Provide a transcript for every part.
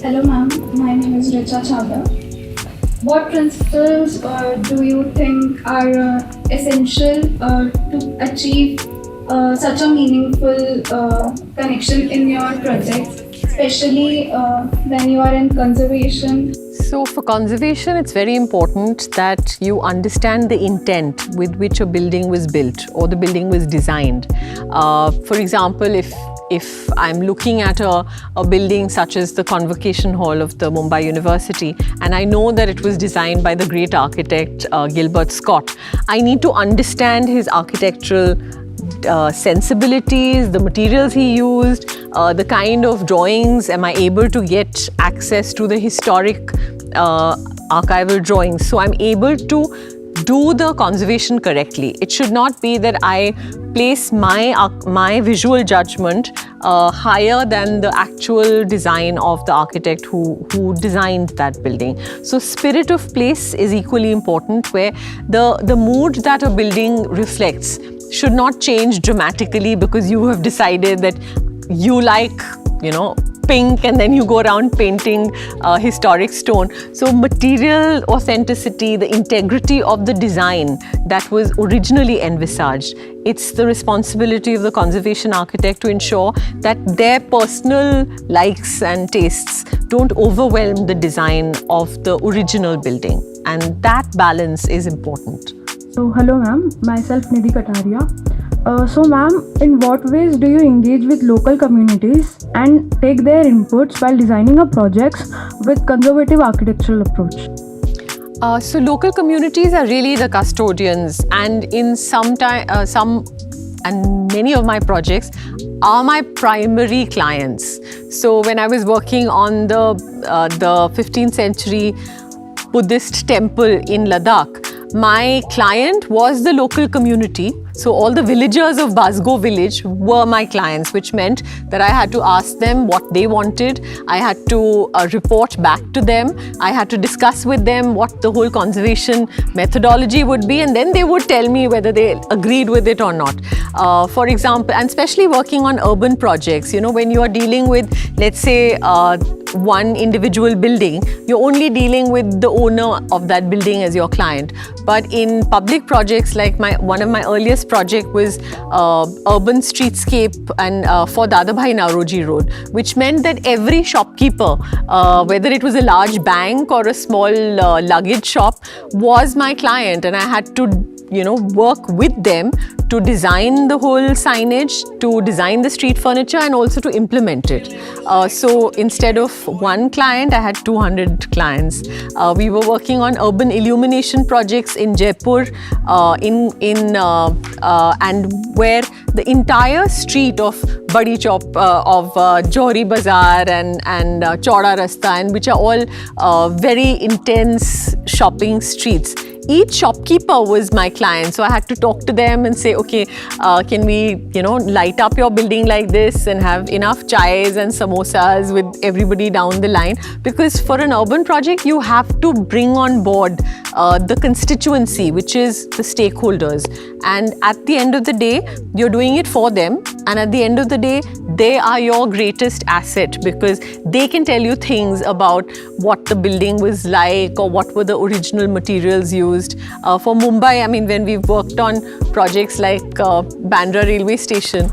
Hello ma'am, my name is Richa Chhabra. What principles do you think are essential to achieve such a meaningful connection in your projects, especially when you are in conservation? So for conservation, it's very important that you understand the intent with which a building was built or the building was designed. For example, if I'm looking at a building such as the Convocation Hall of the Mumbai University, and I know that it was designed by the great architect Gilbert Scott, I need to understand his architectural sensibilities, the materials he used, the kind of drawings. Am I able to get access to the historic archival drawings? So I'm able to do the conservation correctly. It should not be that I place my visual judgment higher than the actual design of the architect who designed that building. So spirit of place is equally important, where the mood that a building reflects should not change dramatically because you have decided that you like, pink, and then you go around painting historic stone. So material authenticity, the integrity of the design that was originally envisaged, it's the responsibility of the conservation architect to ensure that their personal likes and tastes don't overwhelm the design of the original building. And that balance is important. So hello ma'am, myself Nidhi Kataria. So ma'am, in what ways do you engage with local communities and take their inputs while designing a projects with conservative architectural approach? So local communities are really the custodians, and in many of my projects are my primary clients. So when I was working on the 15th century Buddhist temple in Ladakh, my client was the local community. So all the villagers of Basgo village were my clients, which meant that I had to ask them what they wanted. I had to report back to them. I had to discuss with them what the whole conservation methodology would be, and then they would tell me whether they agreed with it or not. For example, and especially working on urban projects, when you are dealing with, let's say, one individual building, you're only dealing with the owner of that building as your client. But in public projects, like one of my earliest project was urban streetscape and for Dadabhai Nauroji Road, which meant that every shopkeeper, whether it was a large bank or a small luggage shop, was my client, and I had to work with them to design the whole signage, to design the street furniture, and also to implement it. So instead of one client, I had 200 clients. We were working on urban illumination projects in Jaipur, and where the entire street of Badi Chowk, of Johri Bazaar and Chauda Rasta, and which are all very intense shopping streets. Each shopkeeper was my client, so I had to talk to them and say, okay, can we, light up your building like this and have enough chais and samosas with everybody down the line? Because for an urban project, you have to bring on board the constituency, which is the stakeholders. And at the end of the day, you're doing it for them. And at the end of the day, they are your greatest asset, because they can tell you things about what the building was like or what were the original materials used. For Mumbai, when we've worked on projects like Bandra railway station,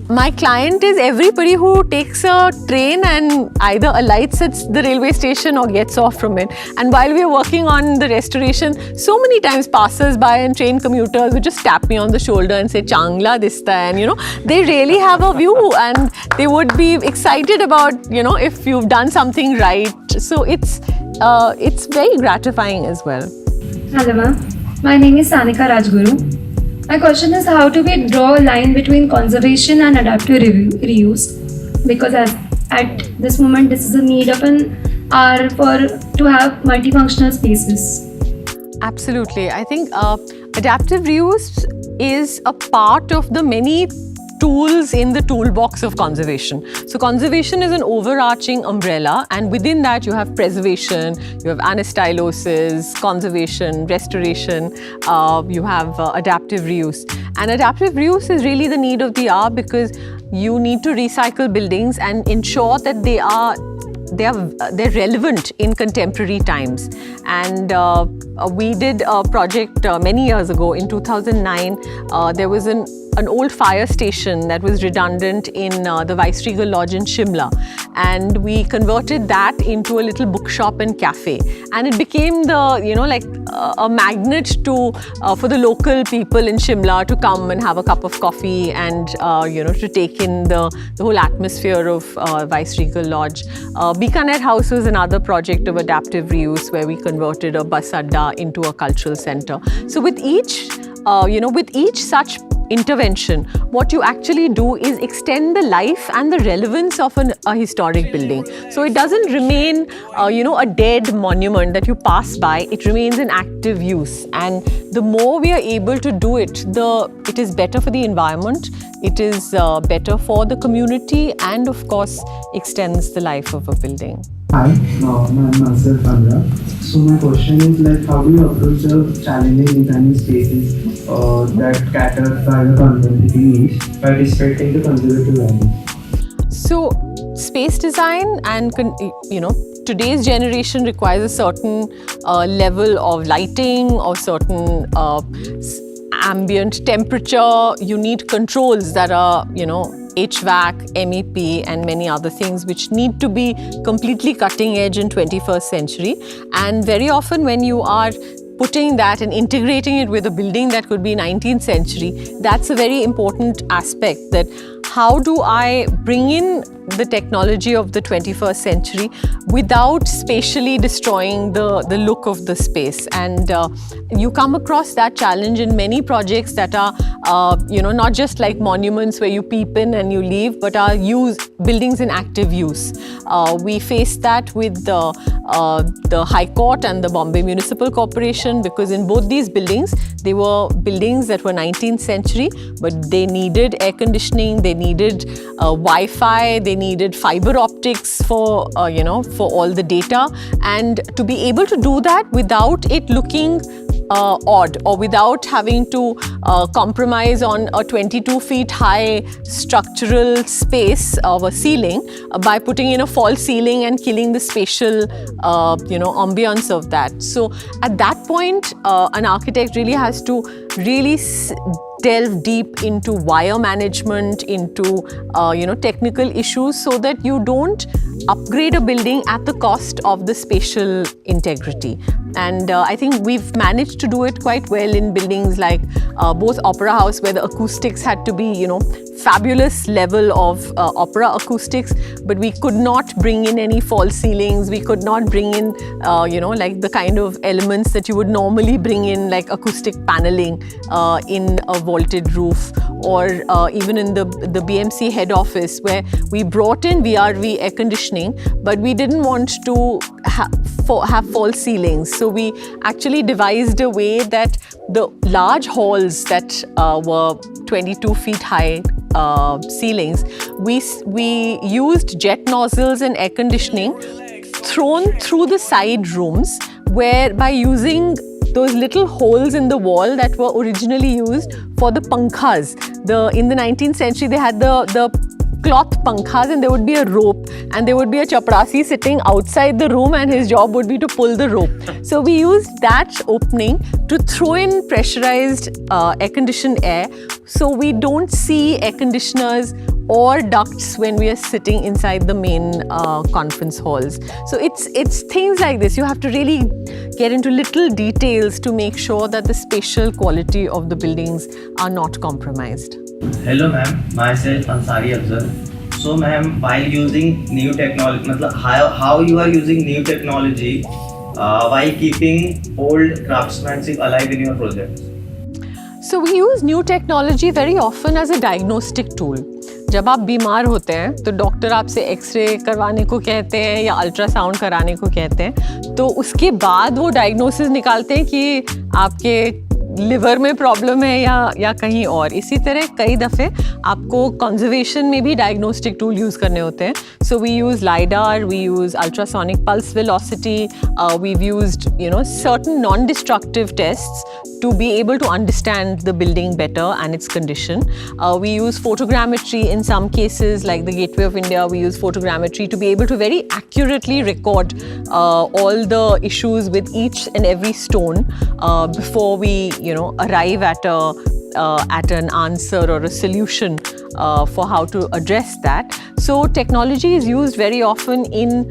my client is everybody who takes a train and either alights at the railway station or gets off from it. And while we are working on the restoration, so many times passers-by and train commuters would just tap me on the shoulder and say, "Changla dista," and they really have a view, and they would be excited about, if you've done something right. So it's very gratifying as well. Hello ma'am, my name is Sanika Rajguru. My question is, how do we draw a line between conservation and adaptive reuse? Because at this moment, this is a need of an hour to have multifunctional spaces. Absolutely. I think adaptive reuse is a part of the many tools in the toolbox of conservation. So conservation is an overarching umbrella, and within that you have preservation, you have anastylosis, conservation, restoration, you have adaptive reuse. And adaptive reuse is really the need of the hour, because you need to recycle buildings and ensure that they're relevant in contemporary times. And we did a project many years ago. In 2009, there was an old fire station that was redundant in the Viceregal Lodge in Shimla, and we converted that into a little bookshop and cafe, and it became a magnet to for the local people in Shimla to come and have a cup of coffee and to take in the whole atmosphere of Viceregal Lodge. Bikaner House was another project of adaptive reuse where we converted a bus adda into a cultural center. So with each such intervention, what you actually do is extend the life and the relevance of a historic building. So it doesn't remain, a dead monument that you pass by. It remains in active use, and the more we are able to do it, it is better for the environment. It is better for the community, and of course, extends the life of a building. Hi, I'm myself Abha. So my question is how do you approach the challenging designing spaces that cater for the contemporary needs by respecting the conservative values? So space design and today's generation requires a certain level of lighting or certain ambient temperature. You need controls that are HVAC, MEP and many other things which need to be completely cutting edge in 21st century. And very often when you are putting that and integrating it with a building that could be 19th century, that's a very important aspect, that how do I bring in the technology of the 21st century without spatially destroying the look of the space. And you come across that challenge in many projects that are not just like monuments where you peep in and you leave, but are buildings in active use. We faced that with the High Court and the Bombay Municipal Corporation, because in both these buildings, they were buildings that were 19th century, but they needed air conditioning, they needed Wi-Fi, they needed fiber optics for all the data, and to be able to do that without it looking odd, or without having to compromise on a 22 feet high structural space of a ceiling by putting in a false ceiling and killing the spatial ambience of that. So at that point, an architect really has to delve deep into wire management, into technical issues, so that you don't upgrade a building at the cost of the spatial integrity. And I think we've managed to do it quite well in buildings like both Opera House, where the acoustics had to be, fabulous level of opera acoustics, but we could not bring in any false ceilings. We could not bring in, like the kind of elements that you would normally bring in, like acoustic paneling in a vaulted roof, or even in the BMC head office, where we brought in VRV air conditioning, but we didn't want to have false ceilings. So we actually devised a way that the large halls that were 22 feet high ceilings, we used jet nozzles and air conditioning thrown through the side rooms, where by using those little holes in the wall that were originally used for the pankhas. In the 19th century, they had the cloth pankhas, and there would be a rope, and there would be a chaprasi sitting outside the room, and his job would be to pull the rope. So we used that opening to throw in pressurized air-conditioned air, so we don't see air conditioners or ducts when we are sitting inside the main conference halls. So it's things like this. You have to really get into little details to make sure that the spatial quality of the buildings are not compromised. Hello ma'am, myself Ansari Afzal. So ma'am, while using new technology, how you are using new technology while keeping old craftsmanship alive in your projects? So we use new technology very often as a diagnostic tool. जब आप बीमार होते हैं तो doctor आपसे x ray करवाने को कहते हैं या अल्ट्रासाउंड कराने को कहते हैं, तो उसके बाद वो डायग्नोसिस निकालते हैं कि आपके लिवर में प्रॉब्लम है या कहीं और. इसी तरह कई दफ़े आपको कंजर्वेशन में भी डायग्नोस्टिक टूल यूज़ करने होते हैं. So we use lidar, we use ultrasonic pulse velocity, we've used certain non destructive tests to be able to understand the building better and its condition. We use photogrammetry in some cases, like the Gateway of India. We use photogrammetry to be able to very accurately record all the issues with each and every stone before we, arrive at an answer or a solution for how to address that. So technology is used very often in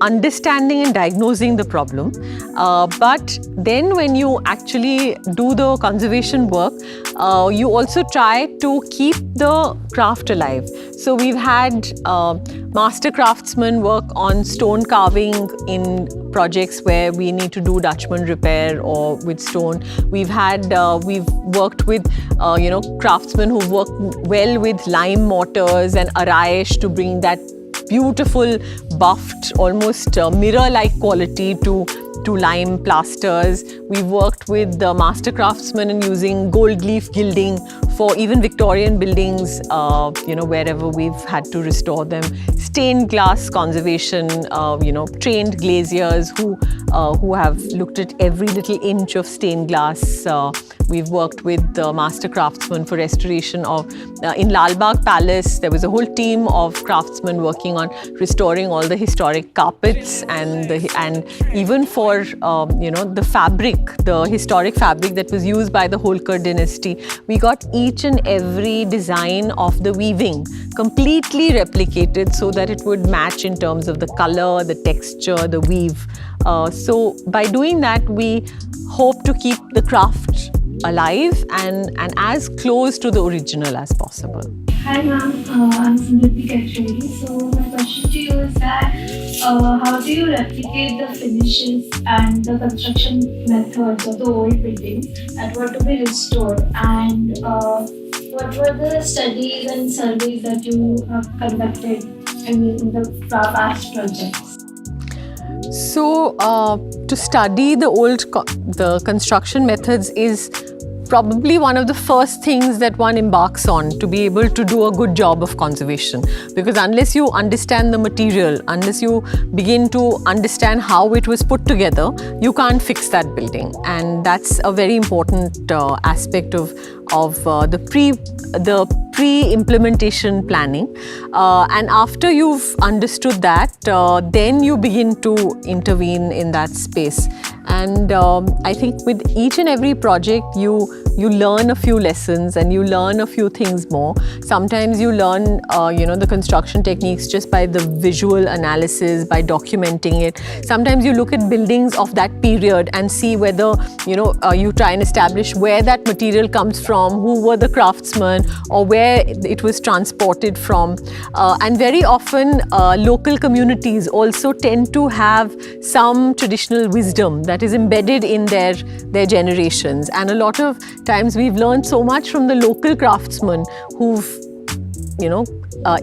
understanding and diagnosing the problem. But then when you actually do the conservation work, you also try to keep the craft alive. So we've had master craftsmen work on stone carving in projects where we need to do Dutchman repair or with stone. We've worked with craftsmen who work well with lime mortars and araish to bring that beautiful buffed, almost mirror-like quality to lime plasters. We've worked with the master craftsmen in using gold leaf gilding for even Victorian buildings, wherever we've had to restore them. Stained glass conservation, trained glaziers who have looked at every little inch of stained glass. We've worked with the master craftsmen for restoration of, in Lalbagh Palace, there was a whole team of craftsmen working on restoring all the historic carpets and even for, the fabric, the historic fabric that was used by the Holkar dynasty. We got each and every design of the weaving completely replicated so that it would match in terms of the color, the texture, the weave. So by doing that, we hope to keep the craft alive and as close to the original as possible. Hi ma'am, I'm Smriti Kacheri. So my question to you is that how do you replicate the finishes and the construction methods of the old buildings that were to be restored, and what were the studies and surveys that you have conducted in the past projects? So to study the construction methods is probably one of the first things that one embarks on to be able to do a good job of conservation. Because unless you understand the material, unless you begin to understand how it was put together, you can't fix that building. And that's a very important aspect of the pre-implementation planning. And after you've understood that, then you begin to intervene in that space. And I think with each and every project, you learn a few lessons and you learn a few things more. Sometimes you learn, the construction techniques just by the visual analysis, by documenting it. Sometimes you look at buildings of that period and see whether, you try and establish where that material comes from, who were the craftsmen, or where it was transported from. And very often, local communities also tend to have some traditional wisdom that is embedded in their generations. And a lot of times we've learned so much from the local craftsmen who've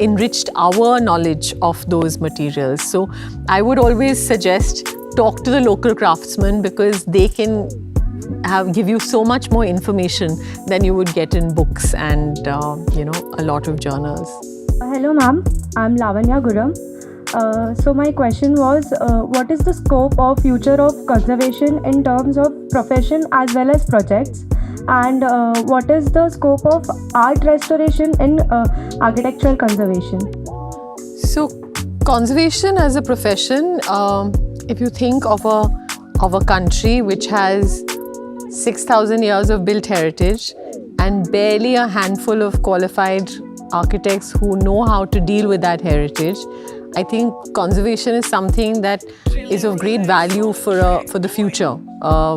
enriched our knowledge of those materials. So I would always suggest talk to the local craftsmen, because they can give you so much more information than you would get in books and a lot of journals. Hello ma'am, I'm Lavanya Guram. So my question was, what is the scope of future of conservation in terms of profession as well as projects? And what is the scope of art restoration in architectural conservation? So conservation as a profession, if you think of a country which has 6,000 years of built heritage and barely a handful of qualified architects who know how to deal with that heritage, I think conservation is something that is of great value for the future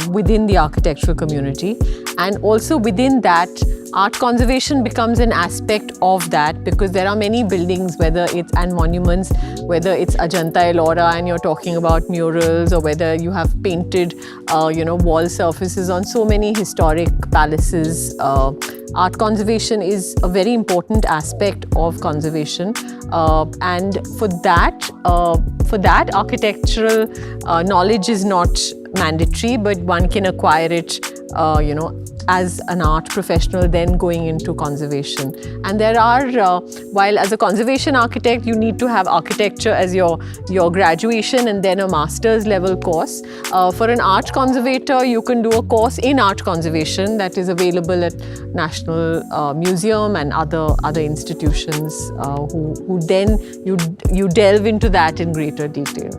within the architectural community. And also within that, art conservation becomes an aspect of that, because there are many buildings, and monuments, whether it's Ajanta Ellora and you're talking about murals, or whether you have painted, wall surfaces on so many historic palaces. Art conservation is a very important aspect of conservation, and for that architectural knowledge is not mandatory, but one can acquire it as an art professional, then going into conservation. And there are, while as a conservation architect, you need to have architecture as your graduation and then a master's level course. For an art conservator, you can do a course in art conservation that is available at National Museum and other institutions who then you delve into that in greater detail.